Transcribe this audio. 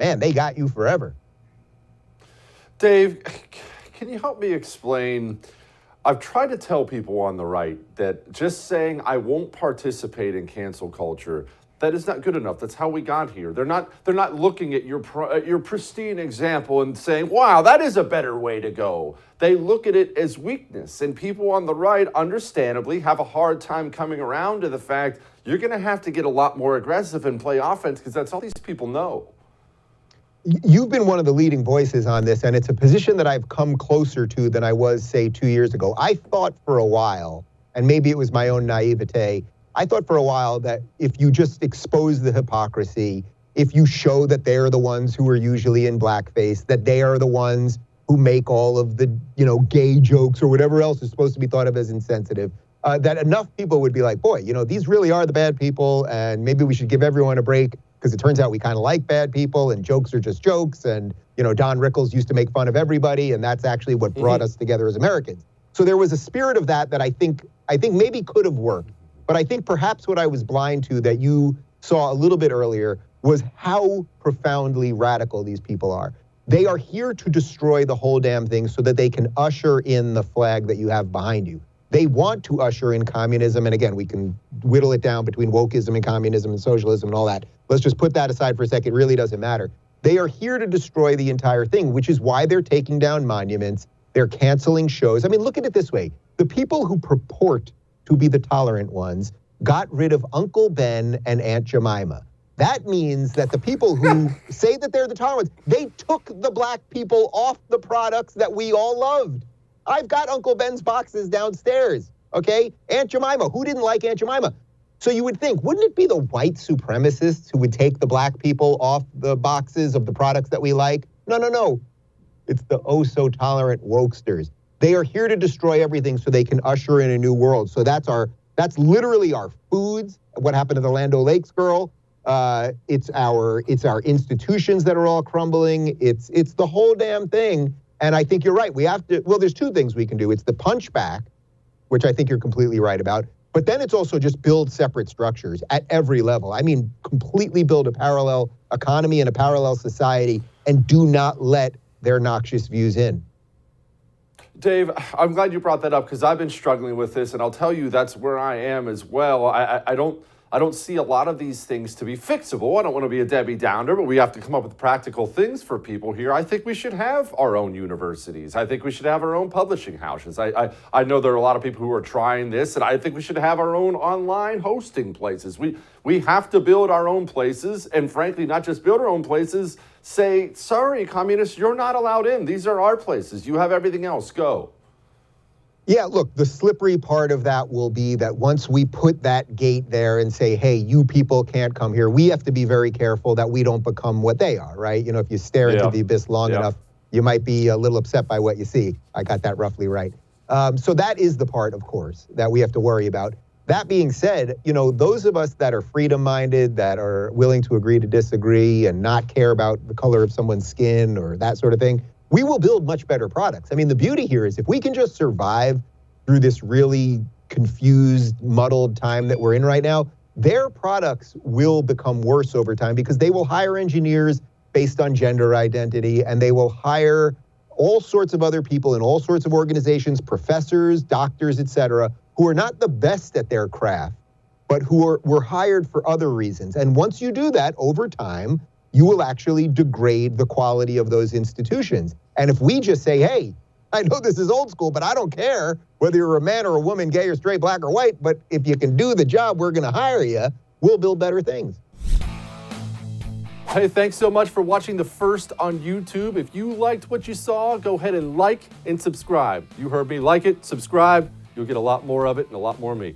man, they got you forever. Dave, can you help me explain? I've tried to tell people on the right that just saying I won't participate in cancel culture, that is not good enough. That's how we got here. They're not looking at your pristine example and saying, wow, that is a better way to go. They look at it as weakness. And people on the right, understandably, have a hard time coming around to the fact you're going to have to get a lot more aggressive and play offense because that's all these people know. You've been one of the leading voices on this, and it's a position that I've come closer to than I was, say, 2 years ago. I thought for a while, and maybe it was my own naivete, I thought for a while that if you just expose the hypocrisy, if you show that they're the ones who are usually in blackface, that they are the ones who make all of the, gay jokes or whatever else is supposed to be thought of as insensitive, that enough people would be like, boy, these really are the bad people, and maybe we should give everyone a break. Because it turns out we kind of like bad people and jokes are just jokes. And, Don Rickles used to make fun of everybody. And that's actually what brought us together as Americans. So there was a spirit of that I think maybe could have worked. But I think perhaps what I was blind to that you saw a little bit earlier was how profoundly radical these people are. They are here to destroy the whole damn thing so that they can usher in the flag that you have behind you. They want to usher in communism. And again, we can whittle it down between wokeism and communism and socialism and all that. Let's just put that aside for a second. It really doesn't matter. They are here to destroy the entire thing, which is why they're taking down monuments. They're canceling shows. I mean, look at it this way. The people who purport to be the tolerant ones got rid of Uncle Ben and Aunt Jemima. That means that the people who say that they're the tolerant ones, they took the black people off the products that we all loved. I've got Uncle Ben's boxes downstairs, okay? Aunt Jemima, who didn't like Aunt Jemima? So you would think, wouldn't it be the white supremacists who would take the black people off the boxes of the products that we like? No. It's the oh-so-tolerant wokesters. They are here to destroy everything so they can usher in a new world. So that's literally our foods, what happened to the Land O'Lakes girl. It's our institutions that are all crumbling. It's the whole damn thing. And I think you're right. There's two things we can do. It's the punchback, which I think you're completely right about. But then it's also just build separate structures at every level. I mean, completely build a parallel economy and a parallel society and do not let their noxious views in. Dave, I'm glad you brought that up because I've been struggling with this, and I'll tell you that's where I am as well. I don't see a lot of these things to be fixable. I don't want to be a Debbie Downer, but we have to come up with practical things for people here. I think we should have our own universities. I think we should have our own publishing houses. I know there are a lot of people who are trying this, and I think we should have our own online hosting places. We have to build our own places, and frankly, not just build our own places, say, sorry, communists, you're not allowed in. These are our places. You have everything else. Go. Yeah, look, the slippery part of that will be that once we put that gate there and say, hey, you people can't come here, we have to be very careful that we don't become what they are, right? If you stare into the abyss long enough, you might be a little upset by what you see. I got that roughly right. So that is the part, of course, that we have to worry about. That being said, those of us that are freedom-minded, that are willing to agree to disagree and not care about the color of someone's skin or that sort of thing, we will build much better products. I mean, the beauty here is if we can just survive through this really confused, muddled time that we're in right now, their products will become worse over time because they will hire engineers based on gender identity, and they will hire all sorts of other people in all sorts of organizations, professors, doctors, et cetera, who are not the best at their craft, but who were hired for other reasons. And once you do that over time, you will actually degrade the quality of those institutions. And if we just say, hey, I know this is old school, but I don't care whether you're a man or a woman, gay or straight, black or white, but if you can do the job, we're going to hire you, we'll build better things. Hey, thanks so much for watching The First on YouTube. If you liked what you saw, go ahead and like and subscribe. You heard me. Like it, subscribe. You'll get a lot more of it and a lot more of me.